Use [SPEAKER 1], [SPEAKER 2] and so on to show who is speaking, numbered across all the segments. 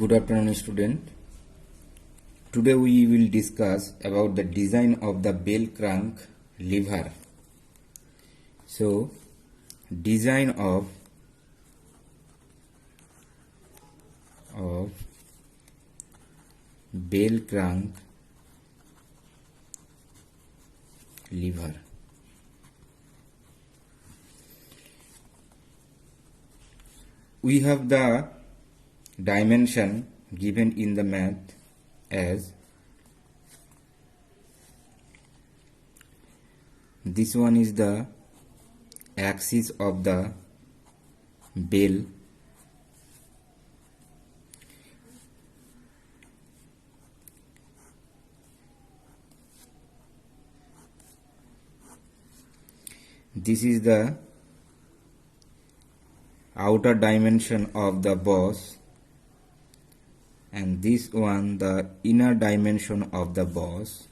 [SPEAKER 1] Good afternoon, student. Today we will discuss about the design of the bell crank lever. So, design of bell crank lever. We have the dimension given in the math as this one is the axis of the bell, this is the outer dimension of the boss, and this one the inner dimension of the boss.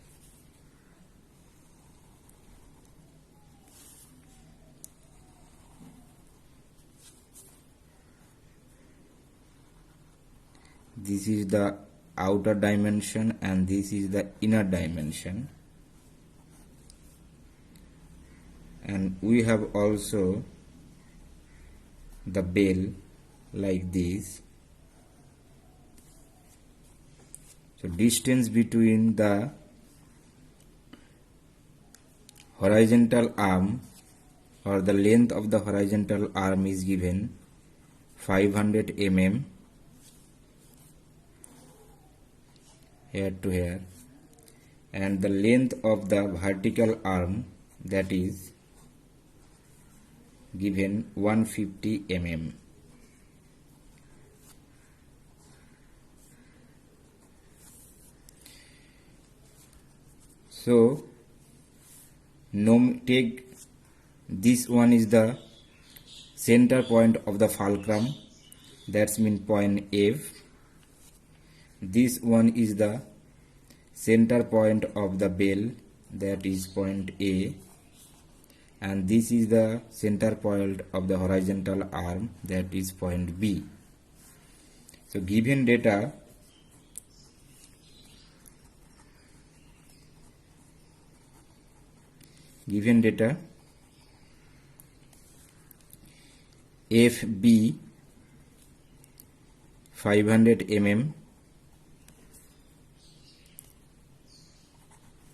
[SPEAKER 1] This is the outer dimension and this is the inner dimension, and we have also the bell like this. So distance between the horizontal arm or the length of the horizontal arm is given 500 mm here to here, and the length of the vertical arm, that is given 150 mm. So take this one is the center point of the fulcrum, that's mean point F. This one is the center point of the bell, that is point A, and this is the center point of the horizontal arm, that is point B. So given data, FB 500 mm,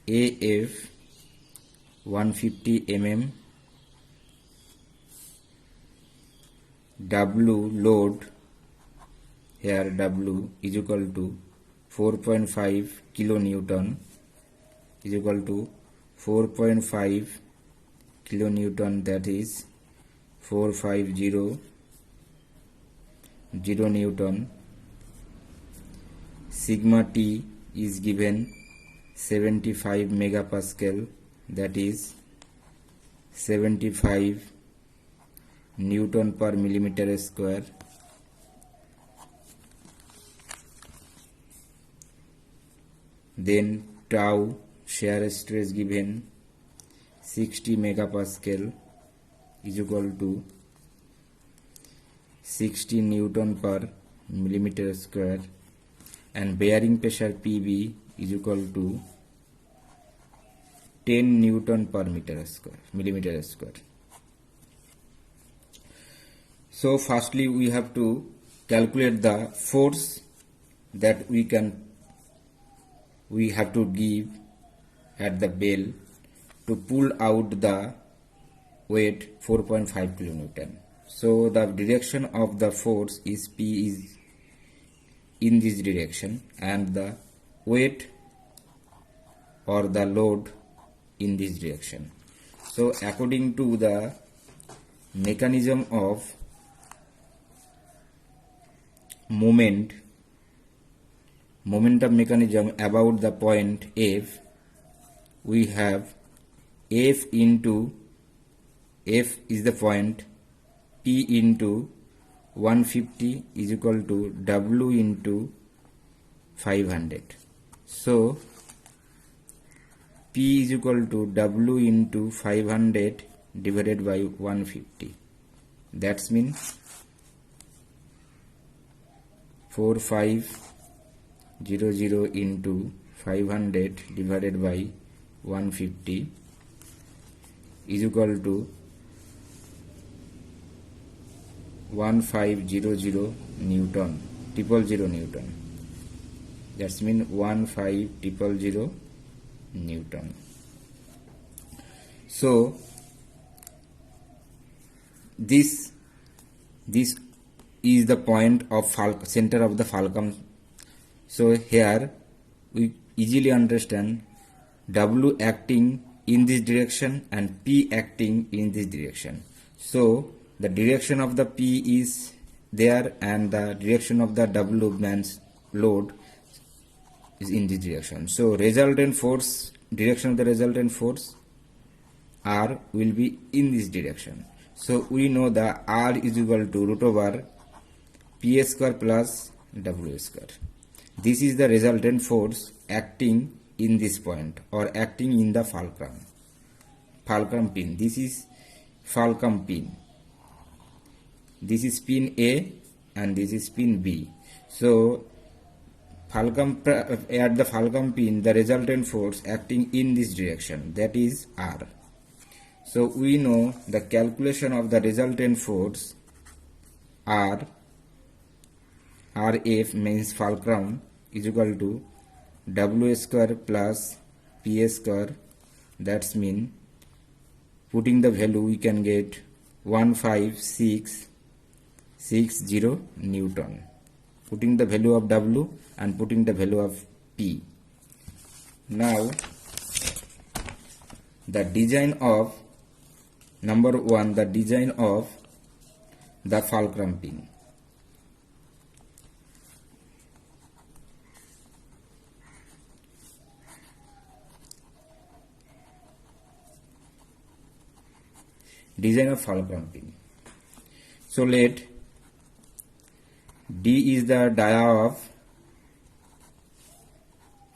[SPEAKER 1] AF 150 mm, W load, here W is equal to 4.5 kilonewton, is equal to 4.5 kilonewton, that is 450 newton. Sigma T is given 75 megapascal, that is 75 Newton per millimeter square. Then tau shear stress given 60 megapascal, is equal to 60 Newton per millimeter square, and bearing pressure PB is equal to 10 Newton per millimeter square. So firstly we have to calculate the force that we have to give at the bell to pull out the weight 4.5 kilonewton. So the direction of the force is P is in this direction, and the weight or the load in this direction. So according to the mechanism of momentum mechanism about the point F, we have F into F is the point, P into 150 is equal to W into 500. So P is equal to W into 500 divided by 150. That's means 4500 into 500 divided by 150 is equal to 1500 Newton, 000 Newton. That's mean 1500 Newton. So this is the point of center of the fulcrum. So here we easily understand W acting in this direction and P acting in this direction. So the direction of the P is there and the direction of the W man's load is in this direction. So resultant force, direction of the resultant force R will be in this direction. So we know that R is equal to root over P square plus W square. This is the resultant force acting in this point or acting in the fulcrum pin. This is fulcrum pin. This is pin A and this is pin B. So at the fulcrum pin, the resultant force acting in this direction, that is R. So we know the calculation of the resultant force RF means fulcrum is equal to W square plus P square. That's mean putting the value we can get 15660 Newton. Putting the value of W and putting the value of P. Now the design of number 1, the design of the fulcrum pin. Design of fulcrum pin. So let D is the dia of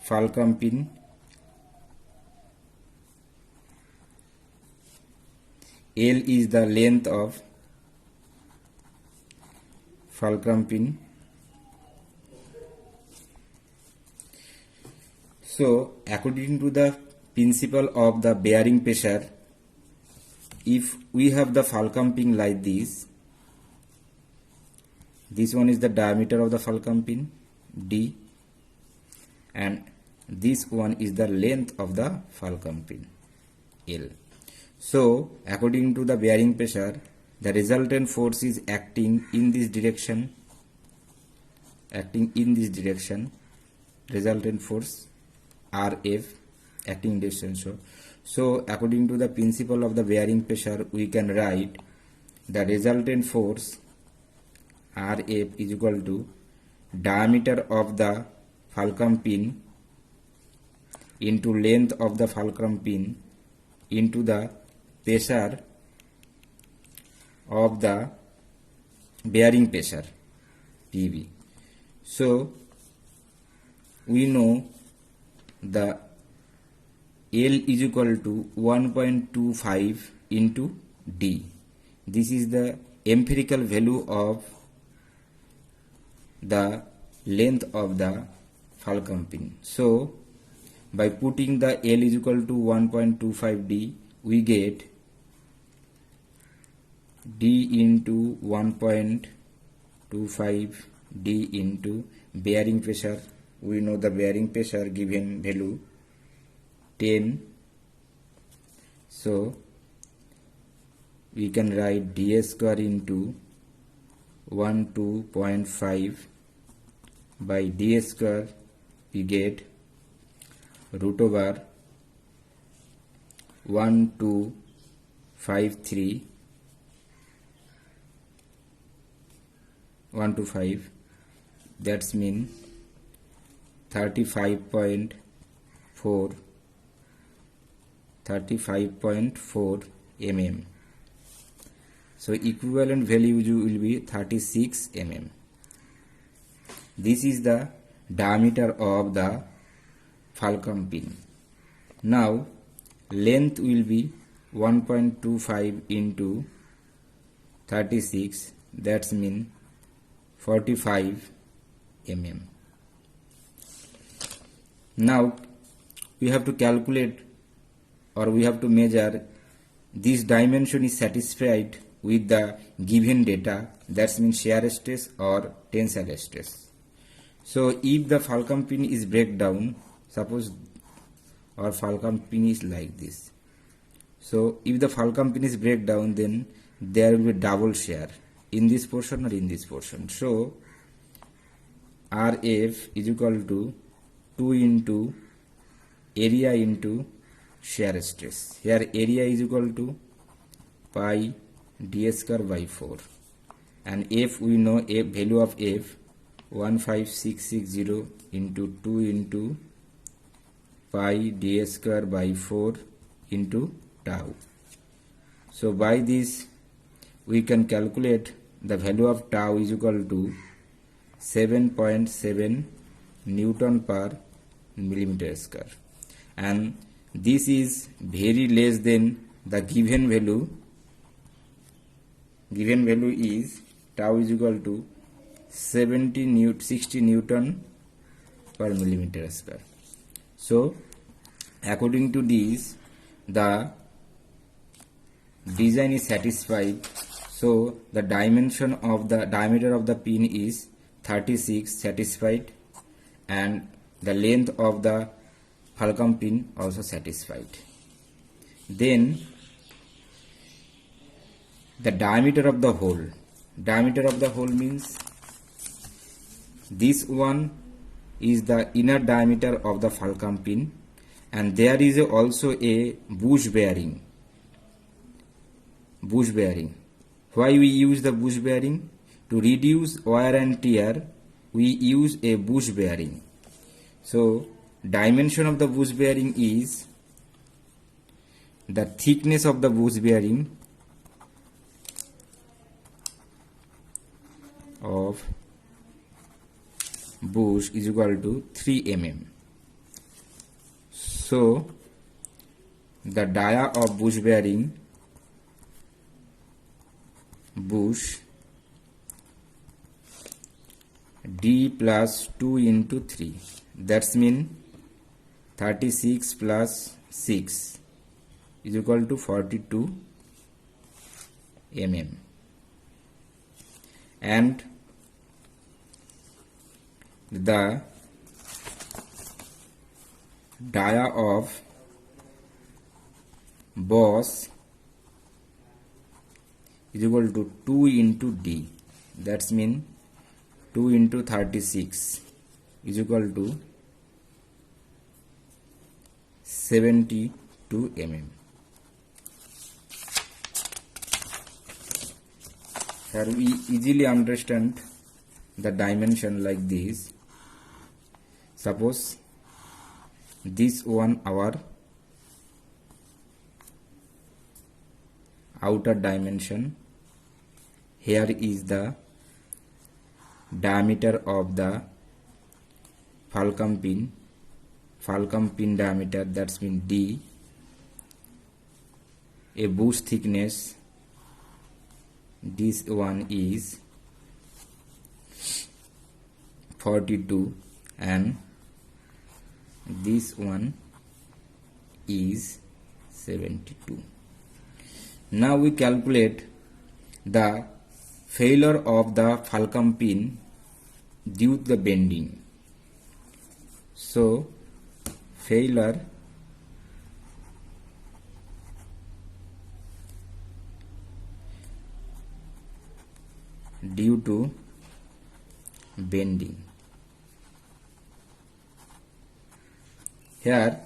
[SPEAKER 1] fulcrum pin. L is the length of fulcrum pin. So according to the principle of the bearing pressure, if we have the fulcrum pin like this one is the diameter of the fulcrum pin D, and this one is the length of the fulcrum pin L. So according to the bearing pressure, the resultant force is acting in this direction, resultant force RF acting direction. So according to the principle of the bearing pressure, we can write the resultant force RF is equal to diameter of the fulcrum pin into length of the fulcrum pin into the pressure of the bearing pressure PB. So we know the L is equal to 1.25 into D. This is the empirical value of the length of the fulcrum pin. So by putting the L is equal to 1.25 D, we get D into 1.25 D into bearing pressure. We know the bearing pressure given value 10. So we can write D square into 12.5 by D square, we get root over 125. That's mean 35.4 mm. So equivalent value will be 36 mm. This is the diameter of the fulcrum pin. Now length will be 1.25 into 36, that's mean 45 mm. Now we have to calculate, or we have to measure this dimension is satisfied with the given data, that means shear stress or tensile stress. So if the fulcrum pin is breakdown, suppose our fulcrum pin is like this. So if the fulcrum pin is breakdown, then there will be double shear in this portion or in this portion. So RF is equal to 2 into area into shear stress. Here area is equal to pi d square by 4, and F we know, a value of F 15660 into 2 into pi d square by 4 into tau. So by this we can calculate the value of tau is equal to 7.7 Newton per millimeter square, and this is very less than the given value. Given value is tau is equal to 60 Newton per millimeter square. So according to this, the design is satisfied. So the dimension of the diameter of the pin is 36, satisfied, and the length of the fulcrum pin also satisfied. Then the diameter of the hole. Diameter of the hole means this one is the inner diameter of the fulcrum pin, and there is also a bush bearing. Bush bearing. Why we use the bush bearing? To reduce wear and tear, we use a bush bearing. So dimension of the bush bearing is the thickness of the bush bearing of bush is equal to 3 mm. So the dia of bush bearing, bush d plus 2 into 3, that's mean 36 plus 6 is equal to 42 mm, and the dia of boss is equal to 2 into d, that's mean 2 into 36 is equal to 72 mm. Here we easily understand the dimension like this. Suppose this one our outer dimension, here is the diameter of the fulcrum pin diameter, that's mean d, a bush thickness, this one is 42 and this one is 72. Now we calculate the failure of the fulcrum pin due to the bending. So failure due to bending. Here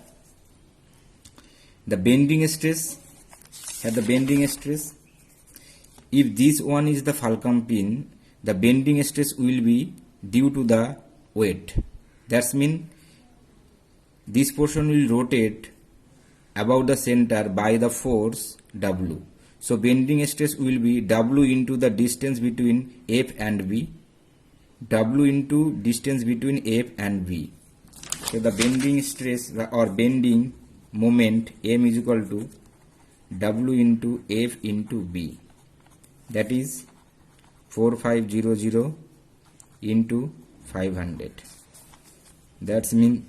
[SPEAKER 1] the bending stress, if this one is the fulcrum pin, the bending stress will be due to the weight. That means this portion will rotate above the center by the force W. So bending stress will be W into the distance between F and B, W into distance between F and B. So the bending stress or bending moment M is equal to W into F into B, that is 4500 into 500. That's mean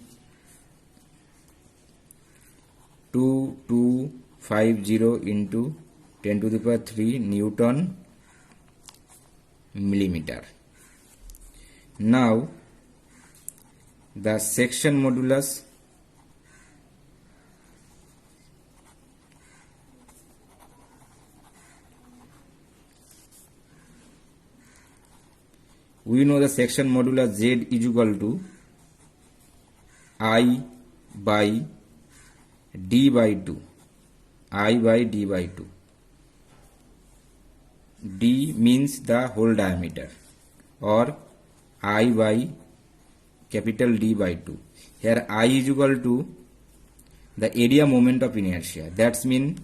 [SPEAKER 1] 2250 into 10 to the power 3 Newton millimeter. Now the section modulus we know the section modulus Z is equal to I by D by 2. I by D by 2. D means the whole diameter, or I by capital D by 2. Here I is equal to the area moment of inertia. That's mean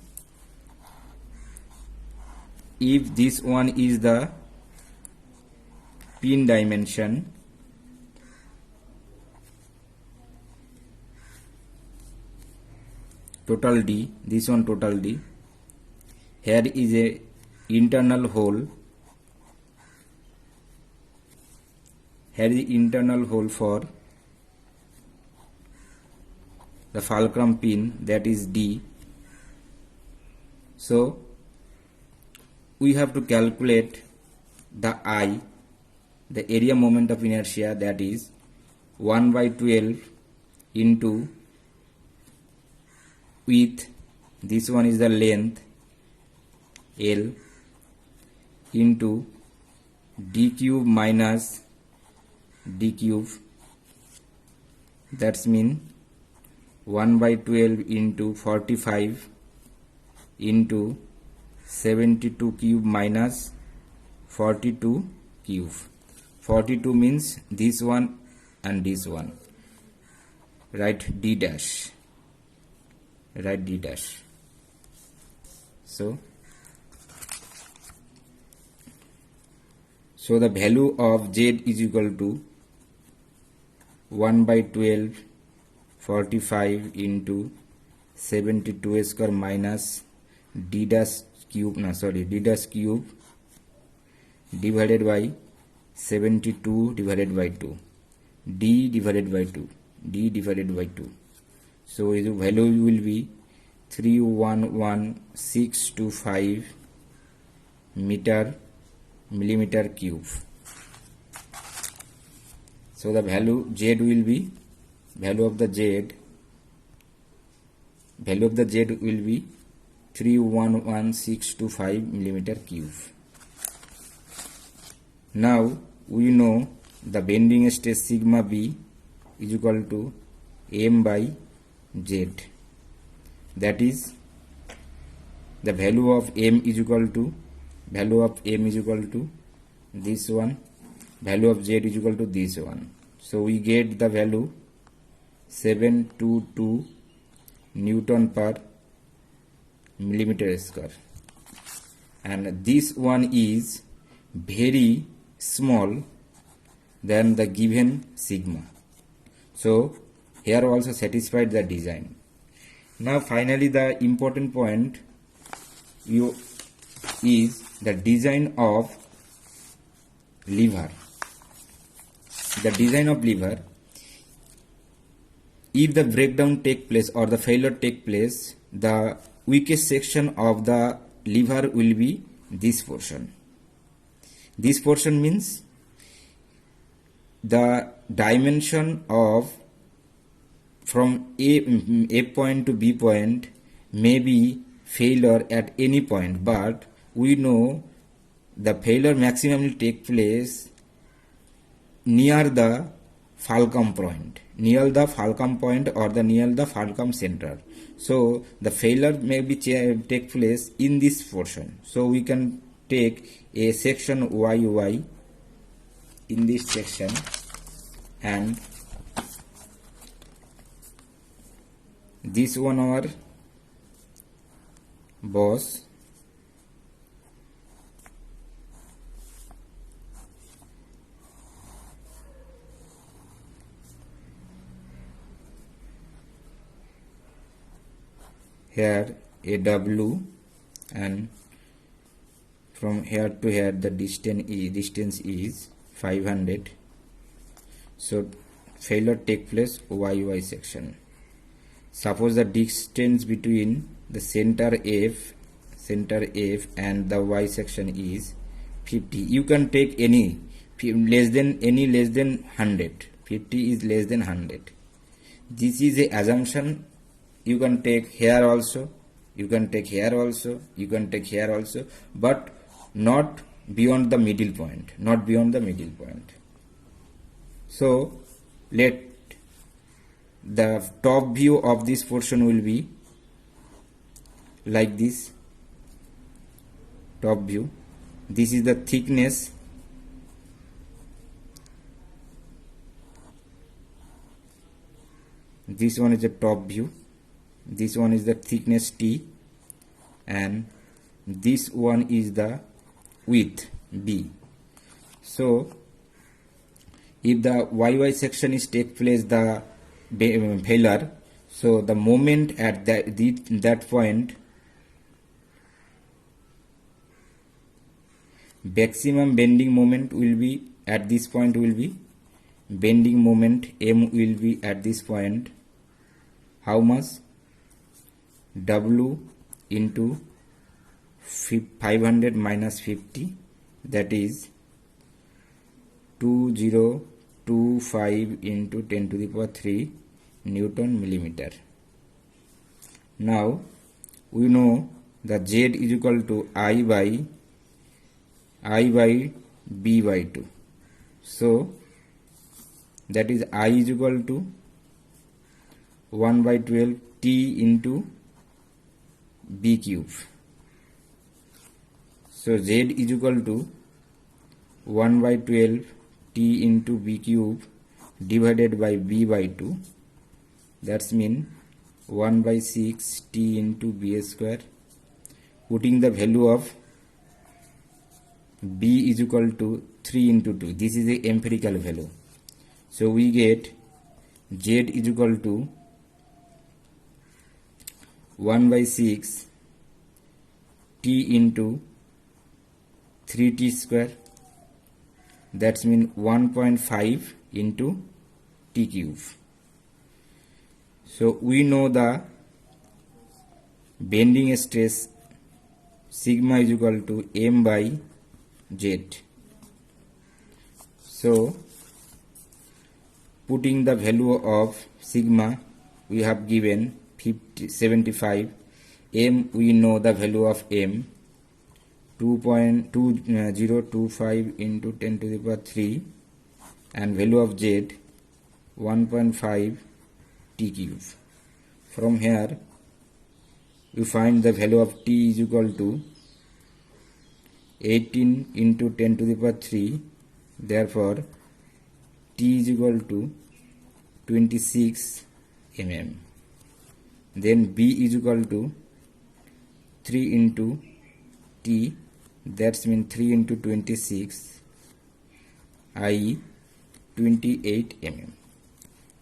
[SPEAKER 1] if this one is the pin dimension, total D, this one total D, here is a internal hole, here is the internal hole for the fulcrum pin, that is D. So we have to calculate the I, the area moment of inertia, that is 1 by 12 into width, this one is the length L, into D cube minus D cube, that's mean 1 by 12 into 45 into 72 cube minus 42 cube. 42 means this one and this one. Write D dash. Write D dash. So the value of Z is equal to 1 by 12 45 into 72 square minus D dash cube, D dash cube divided by 72 divided by 2, D divided by 2, D divided by 2. So the value will be 311,625 millimeter cube. So the value Z will be, value of the Z will be 311,625 millimeter cube. Now we know the bending stress sigma B is equal to M by Z. That is, the value of M is equal to this one, value of Z is equal to this one. So we get the value 722 Newton per millimeter square, and this one is very small than the given sigma. So here also satisfied the design. Now finally the important point is the design of lever. The design of lever, if the breakdown take place or the failure take place, the weakest section of the lever will be this portion. This portion means the dimension of from A point to B point may be failure at any point, but we know the failure maximum will take place near the fulcrum point, or near the fulcrum center. So the failure may be take place in this portion. So we can take a section YY in this section, and this one our boss, here a W, and from here to here the distance is 500. So failure take place YY section. Suppose the distance between the center F and the Y section is 50. You can take any less than 100. 50 is less than 100. This is a assumption. You can take here also, you can take here also, you can take here also, but not beyond the middle point, not beyond the middle point. So let the top view of this portion will be like this. Top view, this is the thickness, this one is the top view, this one is the thickness T, and this one is the width B. So if the YY section is take place the failure, so the moment at that point, maximum bending moment will be at this point, will be bending moment M will be at this point how much? W into 500 minus 50, that is 2025 into 10 to the power 3 Newton millimeter. Now we know that Z is equal to I by B by 2. So that is I is equal to 1 by 12 T into B cube. So Z is equal to 1 by 12 T into B cube divided by B by 2. That's mean 1 by 6 T into B square. Putting the value of B is equal to 3 into 2. This is the empirical value. So we get Z is equal to 1 by 6 T into 3T square. That's mean 1.5 into T cube. So we know the bending stress sigma is equal to M by Z. So putting the value of sigma, we have given 75. M, we know the value of M 2.2025 into 10 to the power 3, and value of Z 1.5 T cube. From here we find the value of T is equal to 18 into 10 to the power 3. Therefore T is equal to 26 mm. Then B is equal to 3 into T, that's mean 3 into 26, i.e. 28 mm.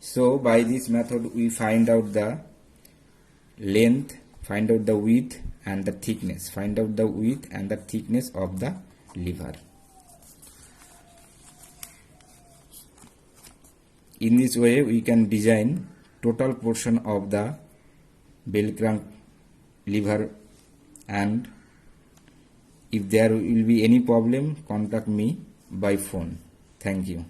[SPEAKER 1] So by this method we find out the length, find out the width and the thickness, find out the width and the thickness of the lever. In this way we can design total portion of the bell crank lever, and if there will be any problem, contact me by phone. Thank you.